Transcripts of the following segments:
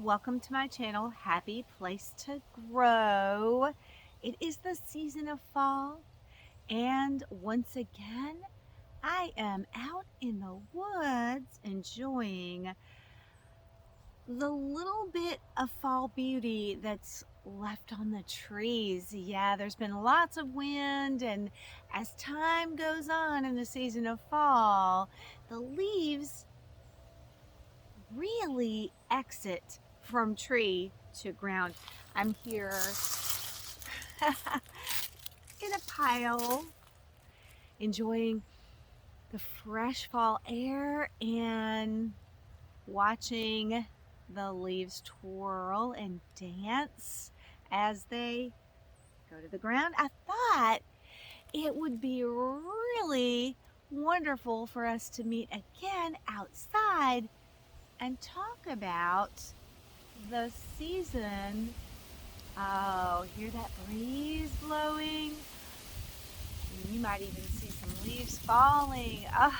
welcome to my channel, Happy Place to Grow. It is the season of fall, and once again, I am out in the woods enjoying the little bit of fall beauty that's left on the trees. Yeah, there's been lots of wind, and as time goes on in the season of fall, the leaves really exit from tree to ground. I'm here in a pile enjoying the fresh fall air and watching the leaves twirl and dance as they go to the ground. I thought it would be really wonderful for us to meet again outside and talk about the season. Oh, hear that breeze blowing? You might even see some leaves falling. Oh,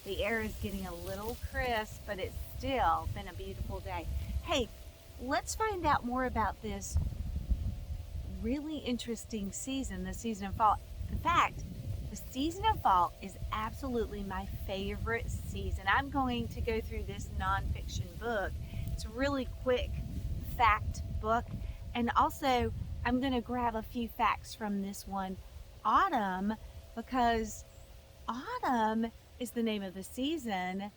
the air is getting a little crisp, but it's still been a beautiful day. Hey, let's find out more about this really interesting season, the season of fall. In fact, the season of fall is absolutely my favorite season. I'm going to go through this nonfiction book. It's a really quick fact book. And also, I'm going to grab a few facts from this one, autumn, because autumn is the name of the season.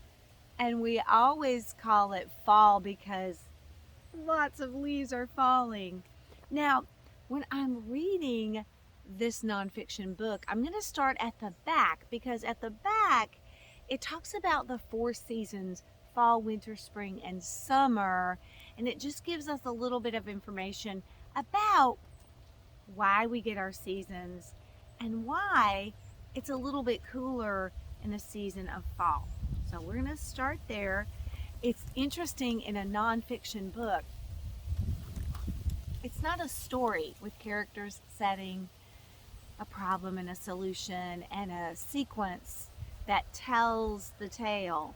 And we always call it fall because lots of leaves are falling. Now, when I'm reading this nonfiction book, I'm going to start at the back because at the back it talks about the four seasons: fall, winter, spring, and summer. And it just gives us a little bit of information about why we get our seasons and why it's a little bit cooler in the season of fall. So we're going to start there. It's interesting in a nonfiction book. It's not a story with characters, setting, a problem and a solution, and a sequence that tells the tale.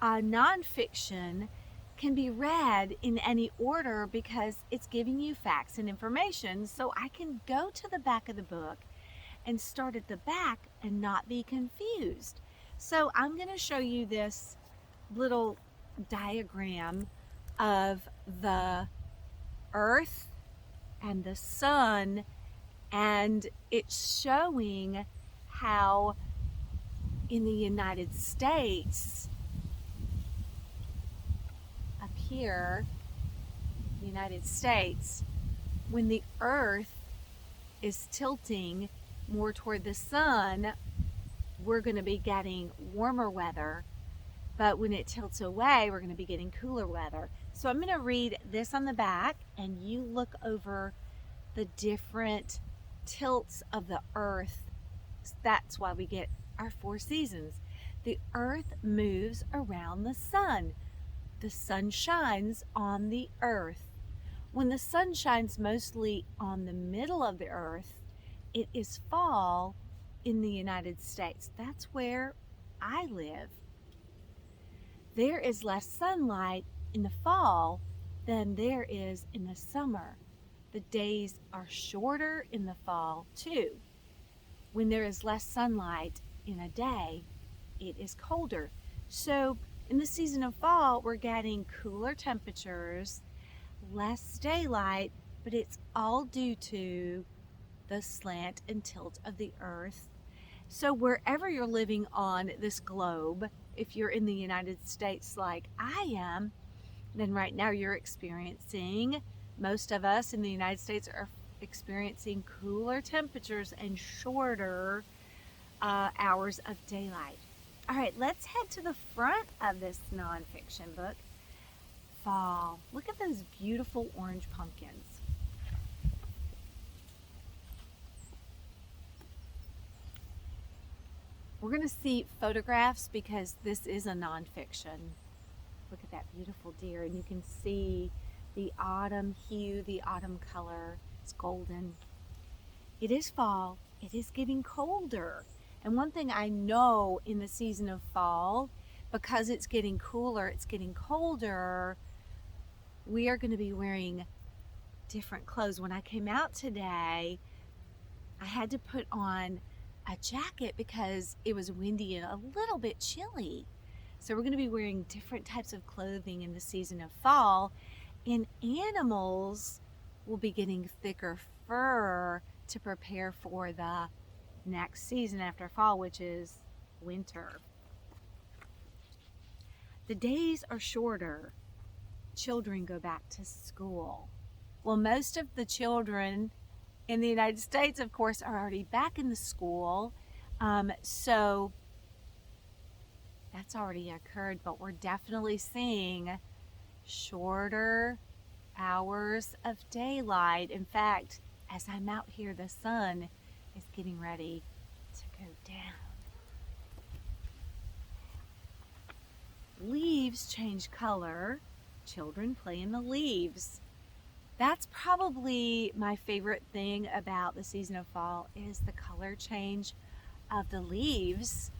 Nonfiction can be read in any order because it's giving you facts and information, so I can go to the back of the book and start at the back and not be confused. So I'm going to show you this little diagram of the earth and the sun, and it's showing how in the United States, up here, the United States, when the earth is tilting more toward the sun, we're going to be getting warmer weather, but when it tilts away, we're going to be getting cooler weather. So I'm going to read this on the back, and you look over the different tilts of the earth. That's why we get our four seasons. The earth moves around the sun. The sun shines on the earth. When the sun shines mostly on the middle of the earth, it is fall in the United States. That's where I live. There is less sunlight in the fall than there is in the summer. The days are shorter in the fall too. When there is less sunlight in a day, it is colder. So in the season of fall, we're getting cooler temperatures, less daylight, but it's all due to the slant and tilt of the earth. So wherever you're living on this globe, if you're in the United States like I am, then right now you're experiencing, most of us in the United States are experiencing cooler temperatures and shorter hours of daylight. All right, let's head to the front of this nonfiction book. Fall. Look at those beautiful orange pumpkins. We're going to see photographs because this is a nonfiction. Look at that beautiful deer, and you can see the autumn hue, the autumn color. It's golden. It is fall. It is getting colder. And one thing I know in the season of fall, because it's getting cooler, it's getting colder, we are going to be wearing different clothes. When I came out today, I had to put on a jacket because it was windy and a little bit chilly. So we're going to be wearing different types of clothing in the season of fall, and animals will be getting thicker fur to prepare for the next season after fall, which is winter. The days are shorter. Children go back to school. Well, most of the children in the United States, of course, are already back in the school. So that's already occurred, but we're definitely seeing shorter hours of daylight. In fact, as I'm out here, the sun is getting ready to go down. Leaves change color. Children play in the leaves. That's probably my favorite thing about the season of fall is the color change of the leaves.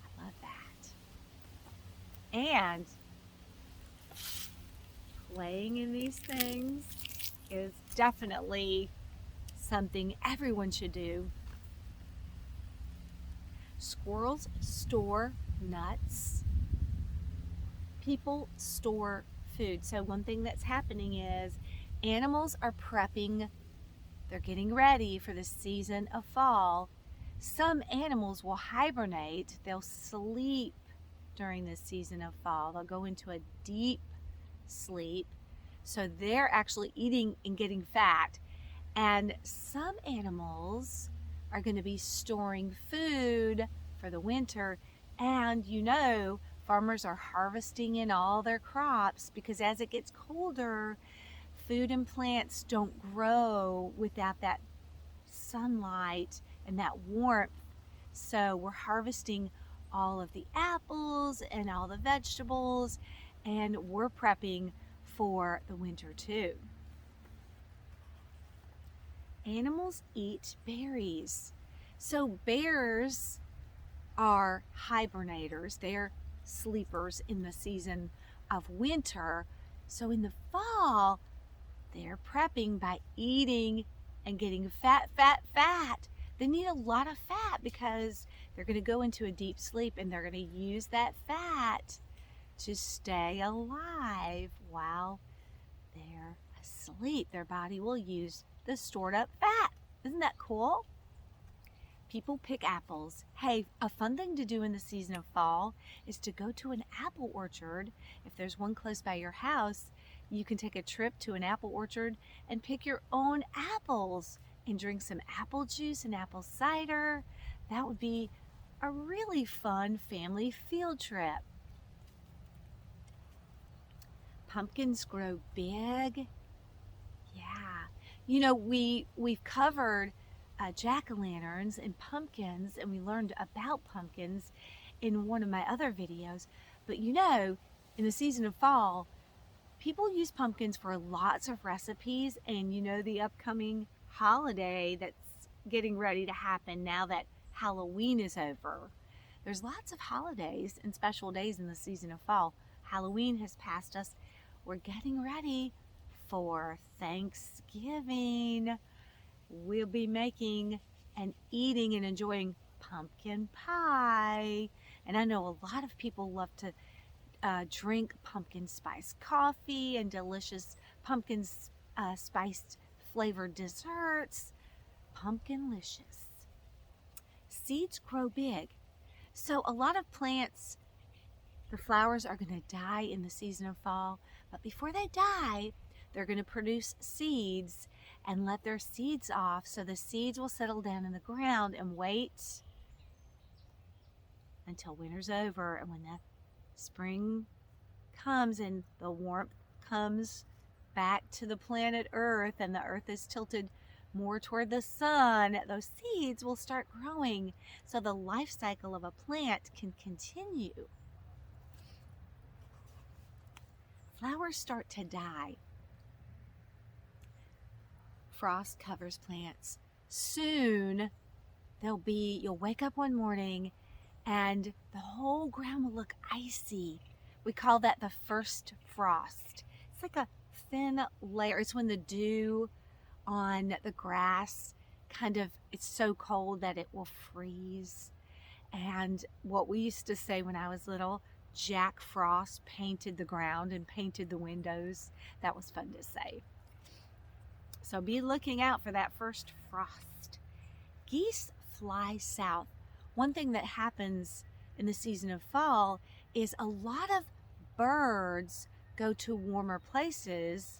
I love that. And playing in these things is definitely something everyone should do. Squirrels store nuts. People store food. So one thing that's happening is animals are prepping. They're getting ready for the season of fall. Some animals will hibernate. They'll sleep during this season of fall. They'll go into a deep sleep. So they're actually eating and getting fat. And some animals are going to be storing food for the winter. And farmers are harvesting in all their crops because as it gets colder, food and plants don't grow without that sunlight and that warmth. So we're harvesting all of the apples and all the vegetables, and we're prepping for the winter too. Animals eat berries. So bears are hibernators. They're sleepers in the season of winter. So in the fall, they're prepping by eating and getting fat. They need a lot of fat because they're going to go into a deep sleep and they're going to use that fat to stay alive while they're asleep. Their body will use the stored up fat. Isn't that cool? People pick apples. Hey, a fun thing to do in the season of fall is to go to an apple orchard. If there's one close by your house, you can take a trip to an apple orchard and pick your own apples and drink some apple juice and apple cider. That would be a really fun family field trip. Pumpkins grow big. Yeah. We've covered jack-o'-lanterns and pumpkins, and we learned about pumpkins in one of my other videos. But in the season of fall, people use pumpkins for lots of recipes, and the upcoming holiday that's getting ready to happen now that Halloween is over. There's lots of holidays and special days in the season of fall. Halloween has passed us. We're getting ready for Thanksgiving. We'll be making and eating and enjoying pumpkin pie. And I know a lot of people love to drink pumpkin spice coffee and delicious pumpkin spiced flavored desserts. Pumpkinlicious. Seeds grow big. So a lot of plants, the flowers are going to die in the season of fall. But before they die, they're going to produce seeds and let their seeds off so the seeds will settle down in the ground and wait until winter's over. And when the spring comes and the warmth comes back to the planet Earth and the Earth is tilted more toward the sun, those seeds will start growing so the life cycle of a plant can continue. Flowers start to die. Frost covers plants. Soon you'll wake up one morning and the whole ground will look icy We call that the first frost. It's like a thin layer. It's when the dew on the grass it's so cold that it will freeze. And what we used to say when I was little, Jack Frost painted the ground and painted the windows. That was fun to say. So be looking out for that first frost. Geese fly south. One thing that happens in the season of fall is a lot of birds go to warmer places.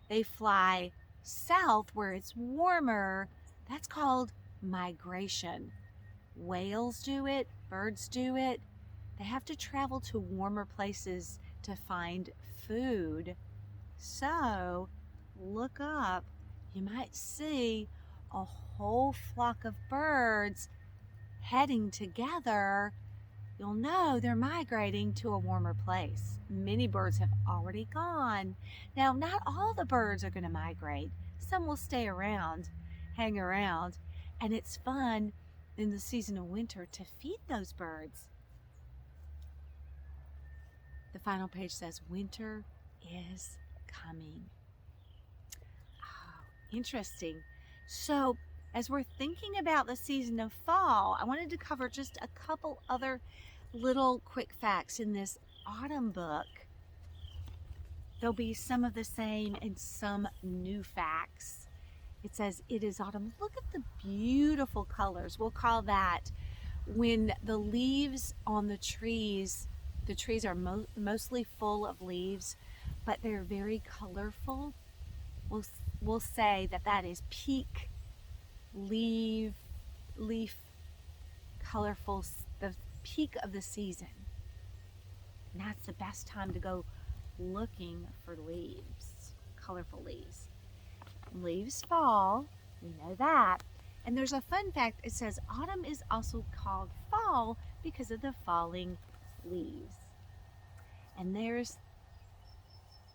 They fly south where it's warmer. That's called migration. Whales do it, birds do it. They have to travel to warmer places to find food. So look up. You might see a whole flock of birds heading together. You'll know they're migrating to a warmer place. Many birds have already gone. Now, not all the birds are going to migrate. Some will stay around, hang around, and it's fun in the season of winter to feed those birds. The final page says, winter is coming. Oh, interesting. So, as we're thinking about the season of fall, I wanted to cover just a couple other little quick facts in this autumn book. There'll be some of the same and some new facts. It says, it is autumn. Look at the beautiful colors. We'll call that when the leaves on the trees are mostly full of leaves, but they're very colorful. We'll say that is peak leaf colorful, the peak of the season. And that's the best time to go looking for leaves, colorful leaves. Leaves fall, we know that. And there's a fun fact. It says autumn is also called fall because of the falling leaves. And there's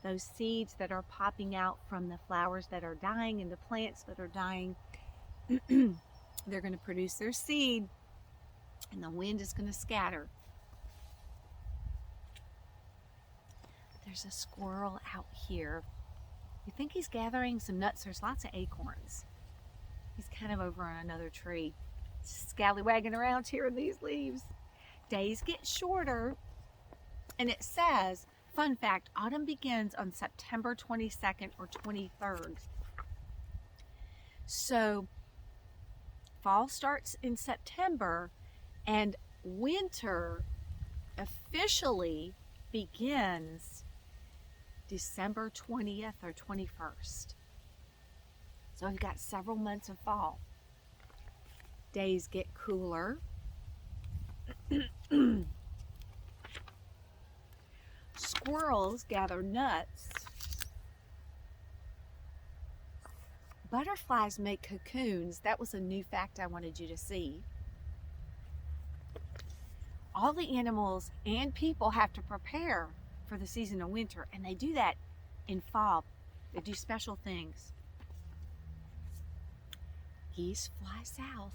those seeds that are popping out from the flowers that are dying and the plants that are dying. They're going to produce their seed, and the wind is going to scatter. There's a squirrel out here. You think he's gathering some nuts? There's lots of acorns. He's kind of over on another tree, scallywagging around here in these leaves. Days get shorter, and it says, fun fact, autumn begins on September 22nd or 23rd. So fall starts in September, and winter officially begins December 20th or 21st. So we've got several months of fall. Days get cooler. Squirrels gather nuts. Butterflies make cocoons. That was a new fact I wanted you to see. All the animals and people have to prepare for the season of winter, and they do that in fall. They do special things. Geese fly south.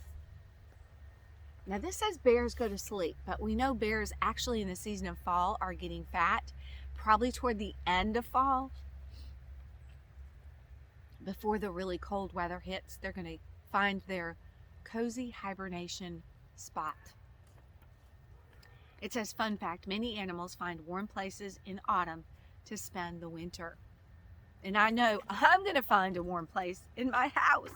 Now this says bears go to sleep, but we know bears actually in the season of fall are getting fat, probably toward the end of fall. Before the really cold weather hits, they're going to find their cozy hibernation spot. It says, fun fact, many animals find warm places in autumn to spend the winter. And I know I'm going to find a warm place in my house.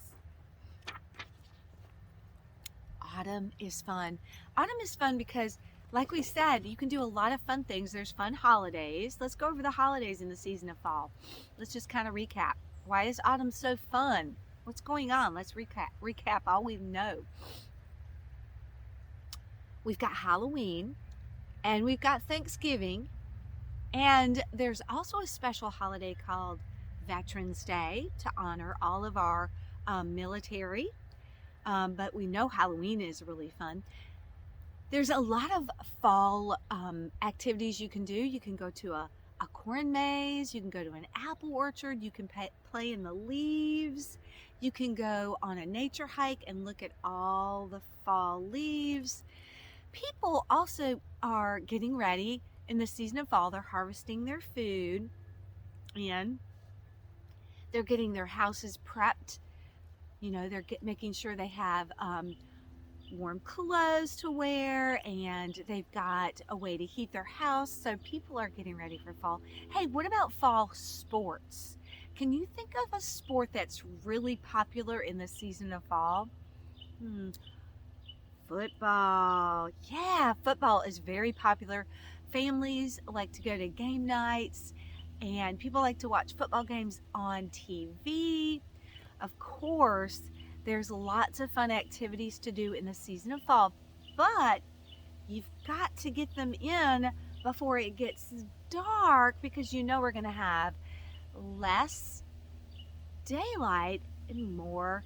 Autumn is fun. Autumn is fun because, like we said, you can do a lot of fun things. There's fun holidays. Let's go over the holidays in the season of fall. Let's just kind of recap. Why is autumn so fun? What's going on? Let's recap all we know. We've got Halloween, and we've got Thanksgiving, and there's also a special holiday called Veterans Day to honor all of our military. But we know Halloween is really fun. There's a lot of fall activities you can do. You can go to a corn maze. You can go to an apple orchard. You can play in the leaves. You can go on a nature hike and look at all the fall leaves. People also are getting ready in the season of fall, they're harvesting their food and they're getting their houses prepped. You know, they're making sure they have warm clothes to wear, and they've got a way to heat their house. So people are getting ready for fall. Hey, what about fall sports? Can you think of a sport that's really popular in the season of fall? Football. Yeah, football is very popular. Families like to go to game nights, and people like to watch football games on TV. Of course, there's lots of fun activities to do in the season of fall, but you've got to get them in before it gets dark, because you know we're going to have less daylight and more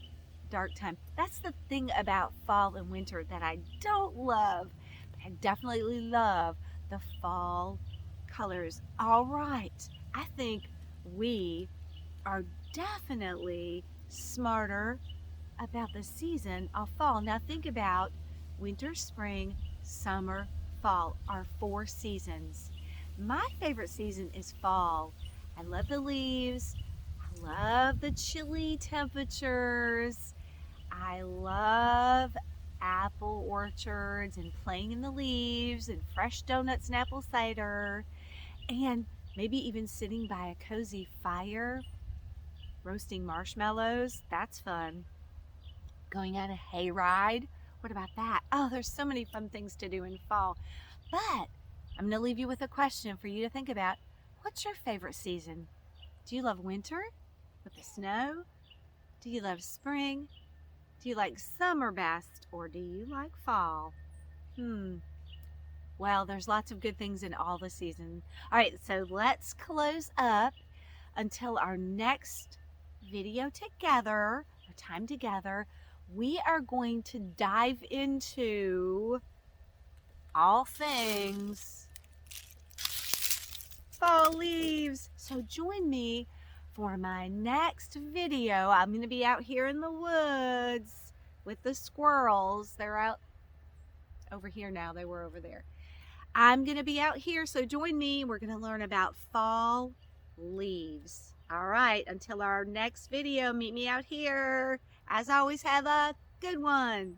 dark time. That's the thing about fall and winter that I don't love, but I definitely love the fall colors. All right, I think we are definitely smarter about the season of fall. Now think about winter, spring, summer, fall, our 4 seasons. My favorite season is fall. I love the leaves. I love the chilly temperatures. I love apple orchards and playing in the leaves and fresh donuts and apple cider, and maybe even sitting by a cozy fire roasting marshmallows. That's fun. Going on a hayride. What about that? Oh, there's so many fun things to do in fall. But I'm going to leave you with a question for you to think about. What's your favorite season? Do you love winter with the snow? Do you love spring? Do you like summer best, or do you like fall? Well, there's lots of good things in all the seasons. All right, so let's close up until our next video together, our time together. We are going to dive into all things fall leaves. So join me for my next video. I'm going to be out here in the woods with the squirrels. They're out over here now. They were over there. I'm going to be out here, so join me. We're going to learn about fall leaves. All right, until our next video, meet me out here. As always, have a good one.